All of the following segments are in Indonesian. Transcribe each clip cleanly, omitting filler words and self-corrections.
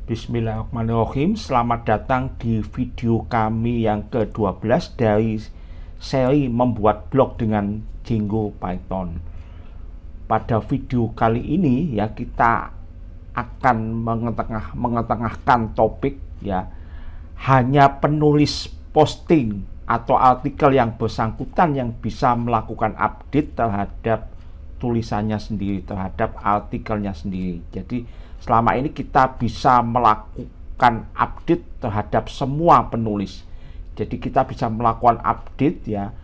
Bismillahirrahmanirrahim. Selamat datang di video kami yang ke-12 dari seri membuat blog dengan Django Python. Pada video kali ini ya kita akan mengetengahkan topik ya, hanya penulis posting atau artikel yang bersangkutan yang bisa melakukan update terhadap tulisannya sendiri, terhadap artikelnya sendiri. Jadi selama ini kita bisa melakukan update terhadap semua penulis. Jadi kita bisa melakukan update ya,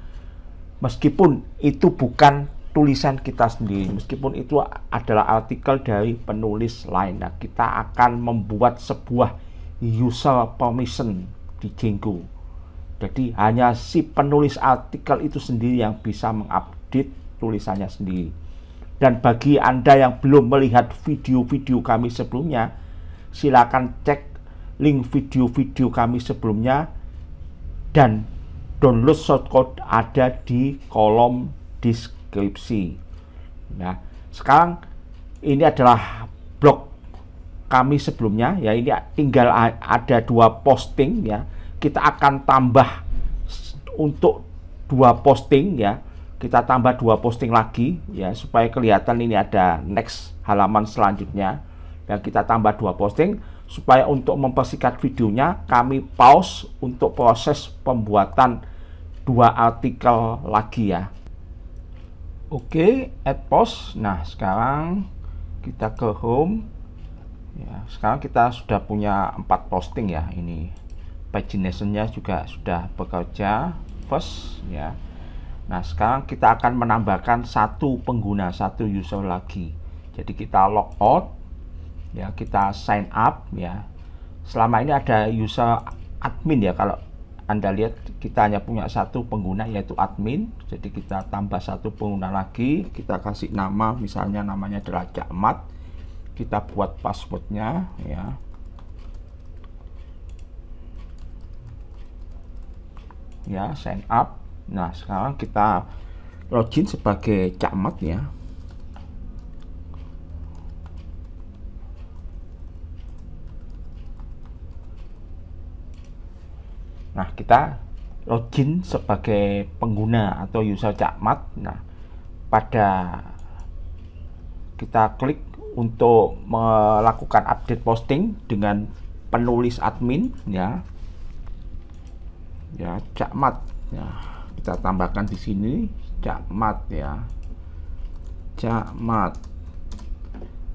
meskipun itu bukan tulisan kita sendiri, meskipun itu adalah artikel dari penulis lain. Nah, kita akan membuat sebuah user permission di Django. Jadi hanya si penulis artikel itu sendiri yang bisa mengupdate tulisannya sendiri. Dan bagi Anda yang belum melihat video-video kami sebelumnya, silakan cek link video-video kami sebelumnya dan download shortcode ada di kolom deskripsi. Nah, sekarang ini adalah blog kami sebelumnya ya, ini tinggal ada 2 posting ya. Kita akan tambah untuk 2 posting ya. Kita tambah 2 posting lagi ya, supaya kelihatan ini ada next halaman selanjutnya. Dan kita tambah 2 posting supaya untuk mempersingkat videonya kami pause untuk proses pembuatan 2 artikel lagi ya. Oke, add post. Nah, sekarang kita ke home ya. Sekarang kita sudah punya 4 posting ya. Ini pagination-nya juga sudah bekerja first ya. Nah, sekarang kita akan menambahkan 1 pengguna, 1 user lagi. Jadi kita log out ya, kita sign up ya. Selama ini ada user admin ya, kalau Anda lihat kita hanya punya 1 pengguna yaitu admin. Jadi kita tambah 1 pengguna lagi, kita kasih nama, misalnya namanya adalah Jakmat. Kita buat passwordnya ya. Ya, sign up. Nah, sekarang kita login sebagai Jakmat ya. Nah, kita login sebagai pengguna atau user Jakmat. Nah, pada kita klik untuk melakukan update posting dengan penulis admin ya. Ya, Jakmat ya. Kita tambahkan di sini Jakmat ya, Jakmat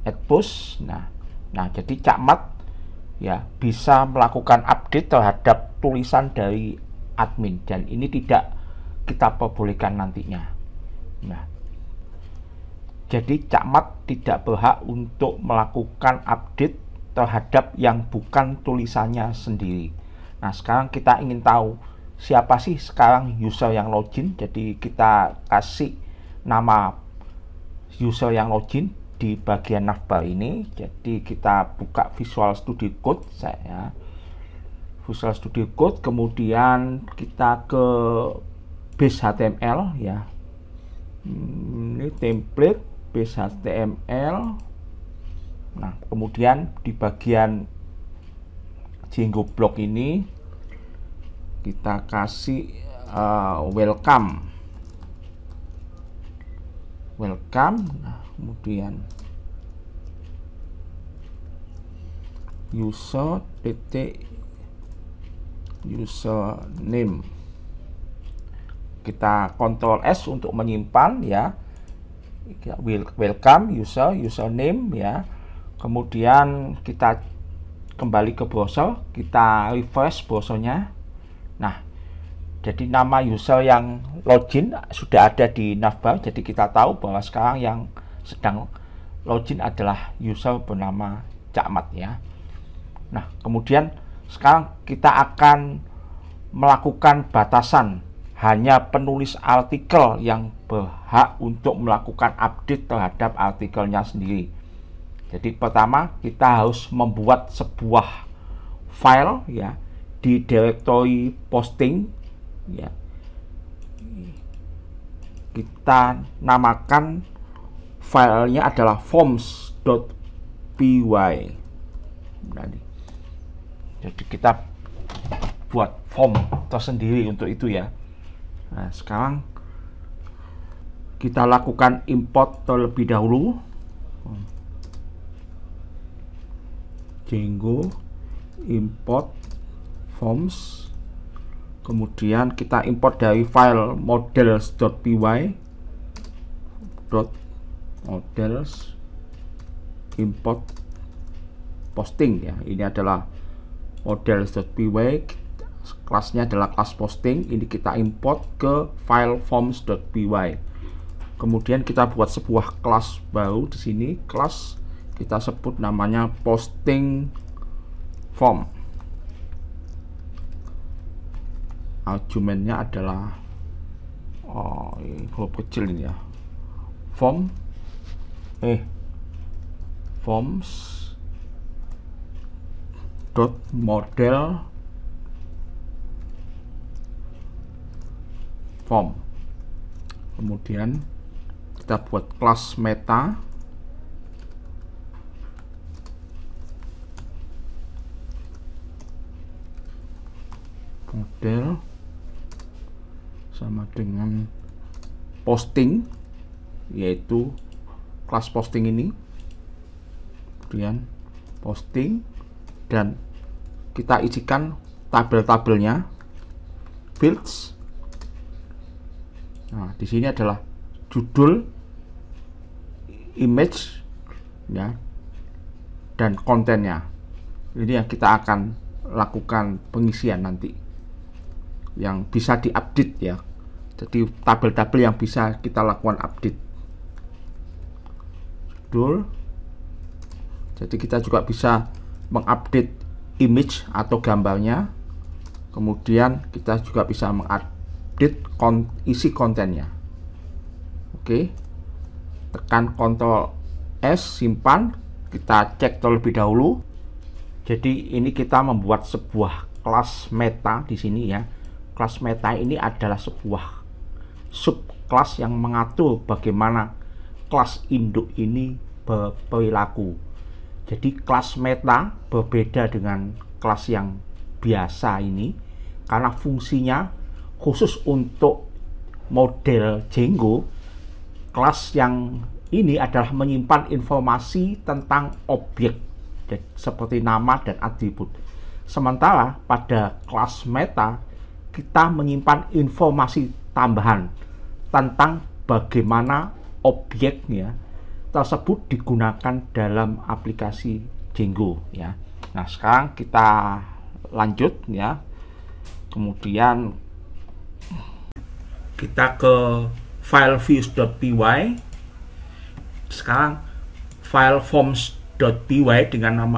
add post. Nah, jadi Jakmat ya bisa melakukan update terhadap tulisan dari admin, dan ini tidak kita perbolehkan nantinya. Nah, jadi Jakmat tidak berhak untuk melakukan update terhadap yang bukan tulisannya sendiri. Nah, sekarang kita ingin tahu siapa sih sekarang user yang login. Jadi kita kasih nama user yang login di bagian navbar ini. Jadi kita buka Visual Studio Code saya, Visual Studio Code, kemudian kita ke base HTML ya. Ini template base HTML. Nah, kemudian di bagian Django block ini kita kasih welcome. Nah, kemudian username. Kita Ctrl S untuk menyimpan ya. Welcome username ya. Kemudian kita kembali ke browser, kita refresh browsernya. Nah, jadi nama user yang login sudah ada di navbar. Jadi kita tahu bahwa sekarang yang sedang login adalah user bernama Jakmat ya. Nah, kemudian sekarang kita akan melakukan batasan, hanya penulis artikel yang berhak untuk melakukan update terhadap artikelnya sendiri. Jadi pertama kita harus membuat sebuah file ya di directory posting ya. Kita namakan filenya adalah forms.py. Jadi kita buat form tersendiri untuk itu ya. Nah, sekarang kita lakukan import terlebih dahulu. Django import forms. Kemudian kita import dari file models.py .models import posting ya. Ini adalah models.py, kelasnya adalah kelas posting. Ini kita import ke file forms.py. Kemudian kita buat sebuah kelas baru di sini, kelas kita sebut namanya posting form. Argumennya adalah ini huruf kecil ini ya, forms dot model form. Kemudian kita buat kelas meta, model sama dengan posting, yaitu kelas posting ini. Kemudian posting, dan kita isikan tabel-tabelnya, fields. Nah, di sini adalah judul, image ya, dan kontennya. Ini yang kita akan lakukan pengisian nanti, yang bisa diupdate ya. Jadi tabel-tabel yang bisa kita lakukan update. Judul. Jadi kita juga bisa mengupdate image atau gambarnya. Kemudian kita juga bisa mengupdate isi kontennya. Oke. Tekan Ctrl S, simpan. Kita cek terlebih dahulu. Jadi ini kita membuat sebuah kelas meta di sini ya. Kelas meta ini adalah sebuah subkelas yang mengatur bagaimana kelas induk ini berperilaku. Jadi kelas meta berbeda dengan kelas yang biasa ini karena fungsinya khusus untuk model Django. Kelas yang ini adalah menyimpan informasi tentang objek seperti nama dan atribut. Sementara pada kelas meta kita menyimpan informasi tambahan tentang bagaimana objeknya tersebut digunakan dalam aplikasi Django ya. Nah, sekarang kita lanjut ya. Kemudian kita ke file views.py. Sekarang file forms.py dengan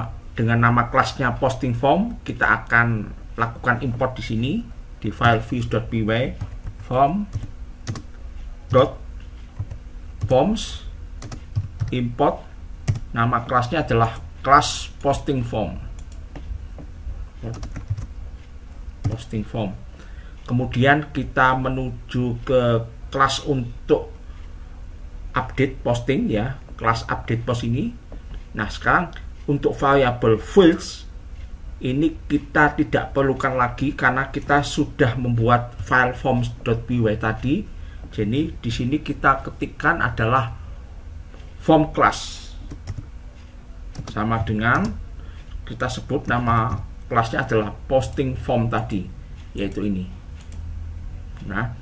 nama kelasnya posting form, kita akan lakukan import di sini di file views.py forms import. Nama kelasnya adalah kelas posting form. Kemudian kita menuju ke kelas untuk update posting ya, kelas update post ini. Nah, sekarang untuk variabel fields ini kita tidak perlukan lagi karena kita sudah membuat file forms.py tadi. Jadi di sini kita ketikkan adalah form class, sama dengan kita sebut nama kelasnya adalah posting form tadi, yaitu ini. Nah,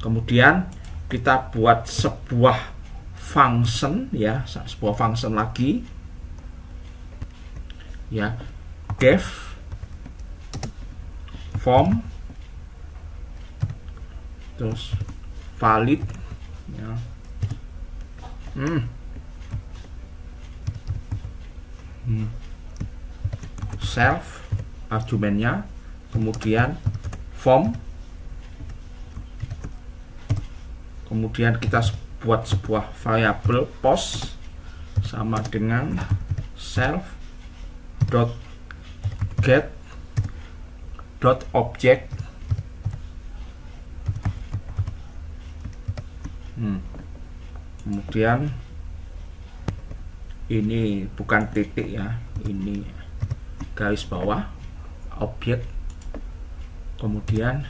kemudian kita buat sebuah function ya, sebuah function lagi ya, def form terus valid ya. Self argumennya, kemudian form, kemudian kita buat sebuah variabel post sama dengan self dot get dot object. Kemudian ini bukan titik ya, ini garis bawah, objek. Kemudian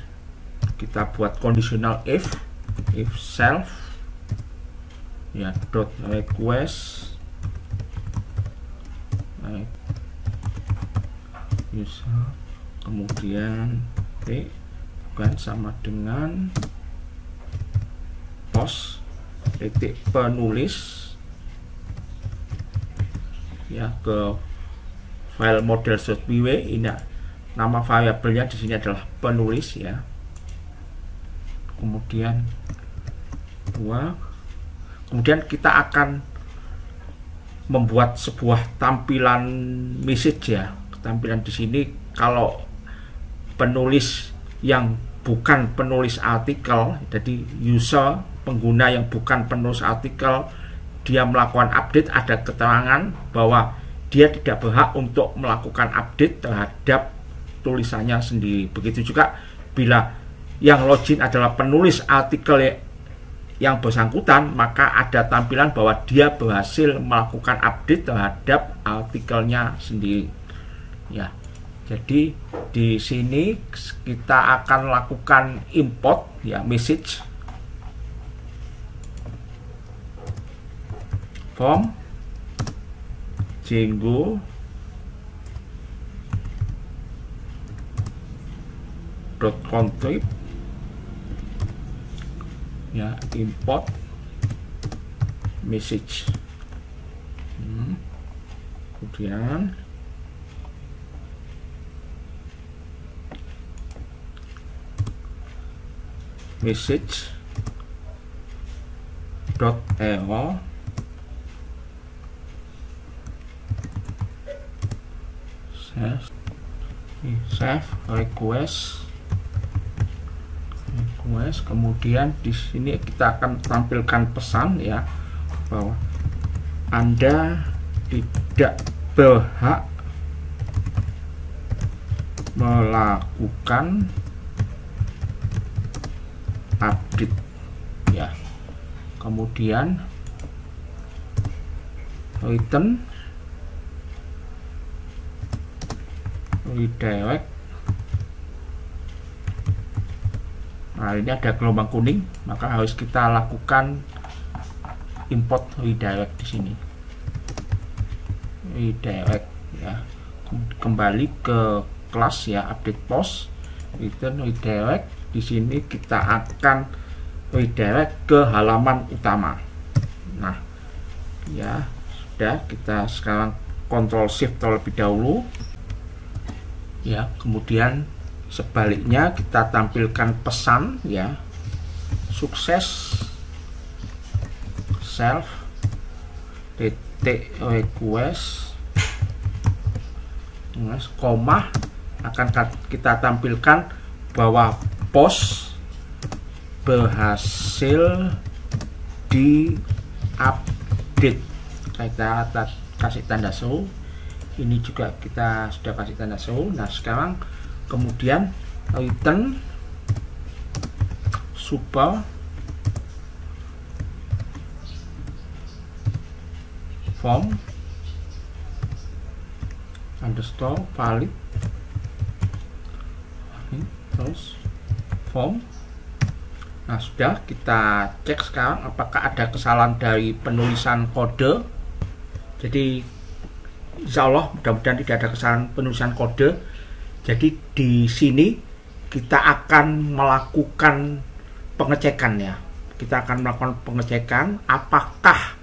kita buat conditional if self ya dot request user, kemudian bukan sama dengan post titik penulis ya ke file model.py. Ini nama variabelnya di sini adalah penulis ya. Kemudian kemudian kita akan membuat sebuah tampilan message ya. Tampilan di sini kalau penulis yang bukan penulis artikel, jadi user pengguna yang bukan penulis artikel, dia melakukan update, ada keterangan bahwa dia tidak berhak untuk melakukan update terhadap tulisannya sendiri. Begitu juga bila yang login adalah penulis artikel yang bersangkutan, maka ada tampilan bahwa dia berhasil melakukan update terhadap artikelnya sendiri. Ya, jadi di sini kita akan lakukan import ya message from Django .contrib ya, import message. Kemudian message .error save request. Kemudian di sini kita akan tampilkan pesan ya bahwa Anda tidak berhak melakukan update ya. Kemudian return redirect. Nah, ini ada gelombang kuning, maka harus kita lakukan import redirect di sini. Redirect ya. Kembali ke kelas ya, update post, return redirect. Di sini kita akan redirect ke halaman utama. Nah, ya sudah, kita sekarang Ctrl Shift terlebih dahulu. Ya, kemudian sebaliknya kita tampilkan pesan ya, sukses self titik request koma, akan kita tampilkan bahwa post berhasil di update. Kita kasih tanda seru, ini juga kita sudah kasih tanda seru. Nah, sekarang kemudian return super form underscore valid terus form. Nah, sudah, kita cek sekarang apakah ada kesalahan dari penulisan kode. Jadi insya Allah mudah-mudahan tidak ada kesalahan penulisan kode. Jadi di sini kita akan melakukan pengecekan ya. Kita akan melakukan pengecekan apakah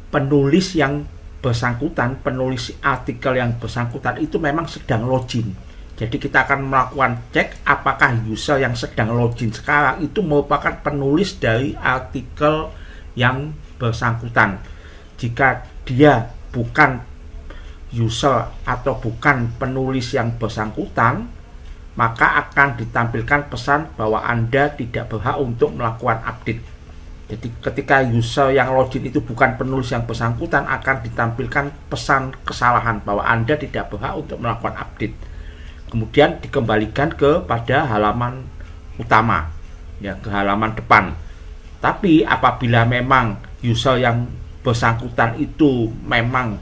penulis yang bersangkutan, penulis artikel yang bersangkutan itu memang sedang login. Jadi kita akan melakukan cek apakah user yang sedang login sekarang itu merupakan penulis dari artikel yang bersangkutan. Jika dia bukan user atau bukan penulis yang bersangkutan, maka akan ditampilkan pesan bahwa Anda tidak berhak untuk melakukan update. Jadi ketika user yang login itu bukan penulis yang bersangkutan, akan ditampilkan pesan kesalahan bahwa Anda tidak berhak untuk melakukan update. Kemudian dikembalikan kepada halaman utama ya, ke halaman depan. Tapi apabila memang user yang bersangkutan itu memang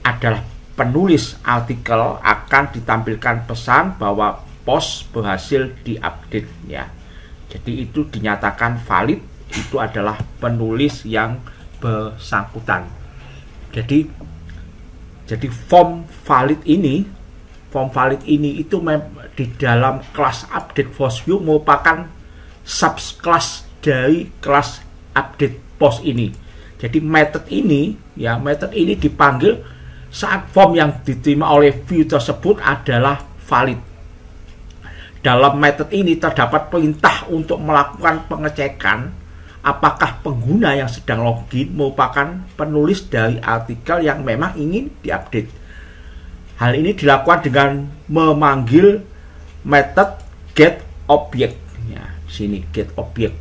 adalah penulis artikel akan ditampilkan pesan bahwa post berhasil diupdate ya. Jadi itu dinyatakan valid, itu adalah penulis yang bersangkutan. Jadi form valid ini itu di dalam kelas update post view merupakan subclass dari kelas update post ini. Jadi method ini dipanggil saat form yang diterima oleh view tersebut adalah valid. Dalam method ini terdapat perintah untuk melakukan pengecekan apakah pengguna yang sedang login merupakan penulis dari artikel yang memang ingin diupdate. Hal ini dilakukan dengan memanggil method getObject. Ya, sini getObject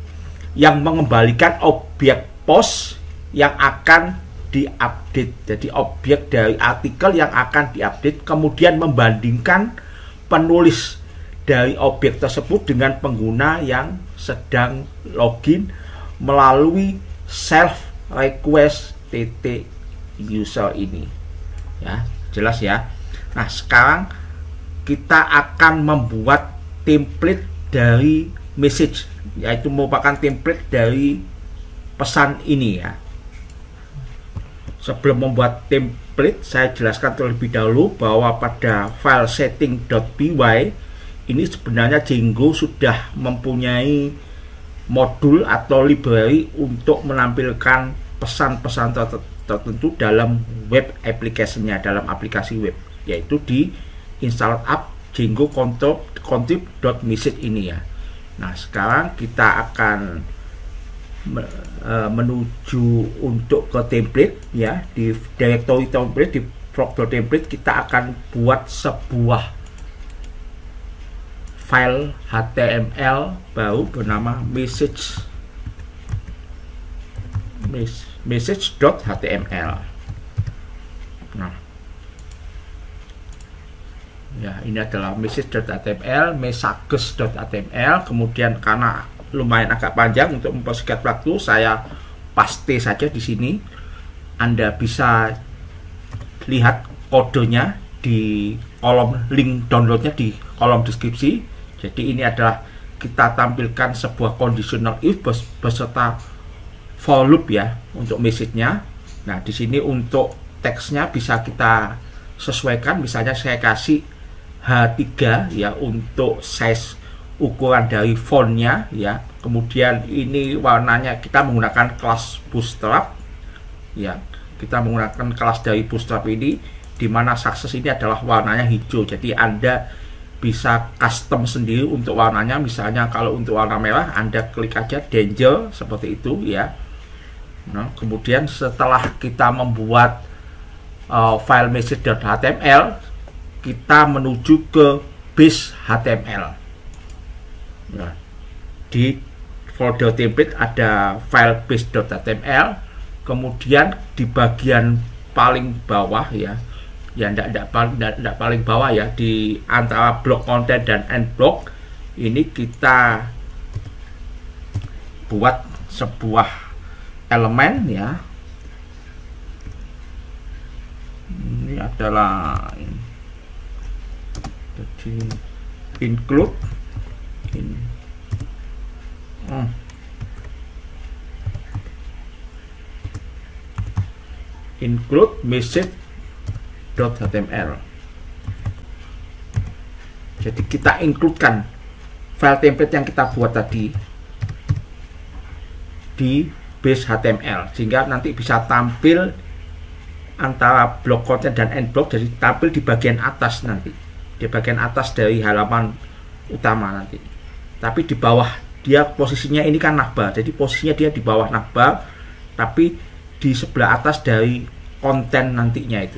yang mengembalikan objek post yang akan diupdate. Jadi objek dari artikel yang akan diupdate, kemudian membandingkan penulis dari objek tersebut dengan pengguna yang sedang login melalui self request user ini. Ya, jelas ya. Nah, sekarang kita akan membuat template dari message, yaitu merupakan template dari pesan ini ya. Sebelum membuat template, saya jelaskan terlebih dahulu bahwa pada file setting.py ini sebenarnya Django sudah mempunyai modul atau library untuk menampilkan pesan-pesan tertentu dalam web application-nya, dalam aplikasi web, yaitu di install up Django contrib.message ini ya. Nah, sekarang kita akan menuju untuk ke template ya. Di directory template, di frog.template kita akan buat sebuah file HTML baru bernama message.html. Nah, ya, ini adalah message.html, messages.html. Kemudian karena lumayan agak panjang, untuk mempersingkat waktu saya paste saja di sini. Anda bisa lihat kodenya di kolom link downloadnya di kolom deskripsi. Jadi ini adalah kita tampilkan sebuah conditional if beserta for loop ya untuk message-nya. Nah, di sini untuk teksnya bisa kita sesuaikan. Misalnya saya kasih H3 ya untuk size ukuran dari fontnya ya. Kemudian ini warnanya kita menggunakan kelas Bootstrap ya. Kita menggunakan kelas dari Bootstrap ini, di mana success ini adalah warnanya hijau. Jadi Anda bisa custom sendiri untuk warnanya. Misalnya kalau untuk warna merah Anda klik aja danger seperti itu ya. Nah, kemudian setelah kita membuat file message.html, kita menuju ke base HTML. Nah, di folder template ada file base.html, kemudian di bagian paling bawah ya, tidak paling bawah ya, di antara blok konten dan end block ini kita buat sebuah elemen ya. Ini adalah jadi include include message.html. Jadi kita includekan file template yang kita buat tadi di base HTML, sehingga nanti bisa tampil antara blok konten dan end block. Jadi tampil di bagian atas nanti, di bagian atas dari halaman utama nanti. Tapi di bawah dia posisinya ini kan navbar, jadi posisinya dia di bawah navbar, tapi di sebelah atas dari konten nantinya itu.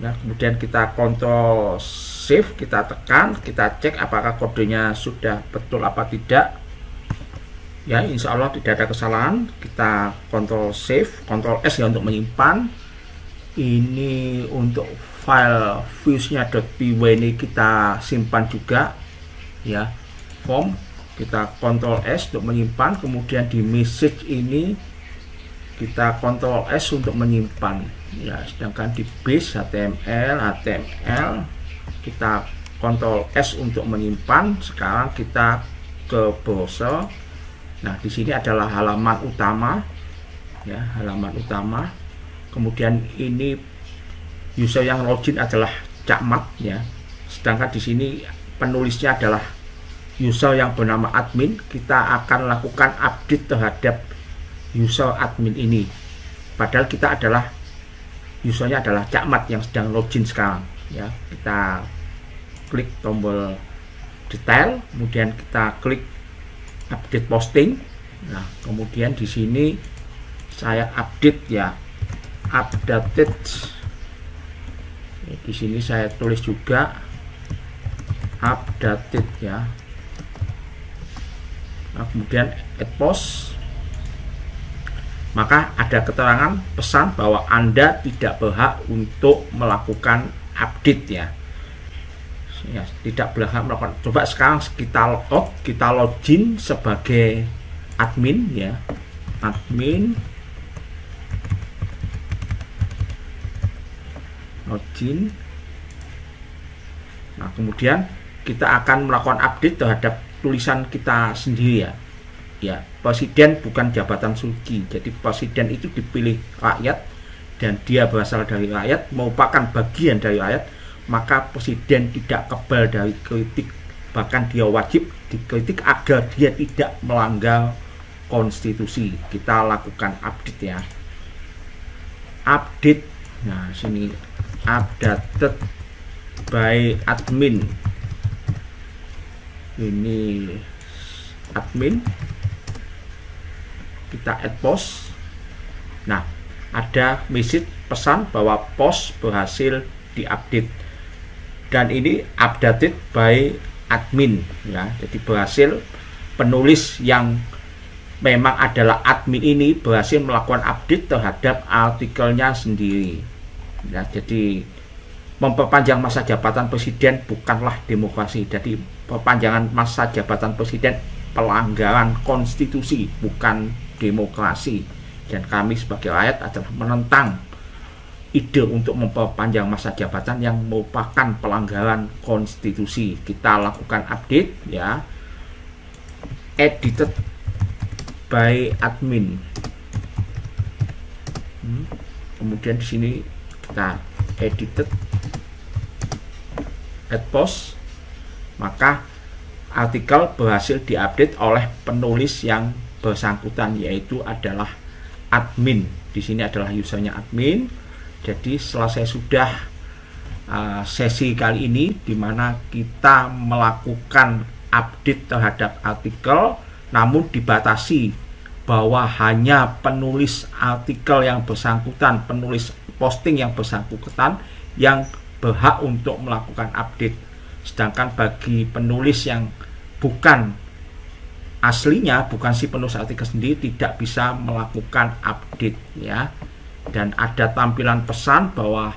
Nah, kemudian kita Ctrl Shift, kita tekan, kita cek apakah kodenya sudah betul apa tidak. Ya, insya Allah tidak ada kesalahan. Kita Ctrl Shift, Ctrl S ya untuk menyimpan. Ini untuk file views-nya.py ini kita simpan juga ya, form. Kita Ctrl S untuk menyimpan. Kemudian di message ini kita Ctrl S untuk menyimpan ya, sedangkan di base HTML kita Ctrl S untuk menyimpan. Sekarang kita ke browser. Nah, di sini adalah halaman utama ya, halaman utama. Kemudian ini user yang login adalah Cakmat ya, sedangkan di sini penulisnya adalah user yang bernama admin. Kita akan lakukan update terhadap user admin ini, padahal kita adalah usernya adalah Cakmat yang sedang login sekarang ya. Kita klik tombol detail, kemudian kita klik update posting. Nah, kemudian di sini saya update ya, updated. Di sini saya tulis juga updated ya. Nah, kemudian add post, maka ada keterangan pesan bahwa Anda tidak berhak untuk melakukan update ya. Ya, tidak berhak melakukan. Coba sekarang kita logout, kita login sebagai admin ya, admin login. Nah, kemudian kita akan melakukan update terhadap tulisan kita sendiri ya. Ya, presiden bukan jabatan suci. Jadi presiden itu dipilih rakyat dan dia berasal dari rakyat, merupakan bagian dari rakyat, maka presiden tidak kebal dari kritik. Bahkan dia wajib dikritik agar dia tidak melanggar konstitusi. Kita lakukan update ya. Update. Nah, sini updated by admin. Ini admin. Kita add post. Nah, ada message pesan bahwa post berhasil diupdate. Dan ini updated by admin ya. Jadi berhasil, penulis yang memang adalah admin ini berhasil melakukan update terhadap artikelnya sendiri. Ya, jadi memperpanjang masa jabatan presiden bukanlah demokrasi. Jadi perpanjangan masa jabatan presiden pelanggaran konstitusi, bukan demokrasi. Dan kami sebagai rakyat adalah menentang ide untuk memperpanjang masa jabatan yang merupakan pelanggaran konstitusi. Kita lakukan update ya, edited by admin. Kemudian di sini kita edited, add post, maka artikel berhasil diupdate oleh penulis yang bersangkutan, yaitu adalah admin. Di sini adalah usernya admin. Jadi selesai sudah sesi kali ini, di mana kita melakukan update terhadap artikel, namun dibatasi bahwa hanya penulis artikel yang bersangkutan, penulis posting yang bersangkutan yang berhak untuk melakukan update. Sedangkan bagi penulis yang bukan aslinya, bukan si penulis artikel sendiri, tidak bisa melakukan update ya. Dan ada tampilan pesan bahwa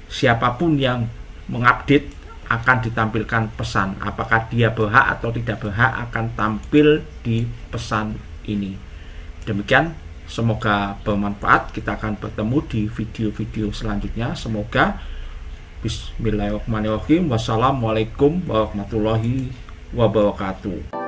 siapapun yang mengupdate akan ditampilkan pesan. Apakah dia berhak atau tidak berhak akan tampil di pesan ini. Demikian, semoga bermanfaat. Kita akan bertemu di video-video selanjutnya. Semoga. Bismillahirrahmanirrahim. Wassalamualaikum warahmatullahi wabarakatuh.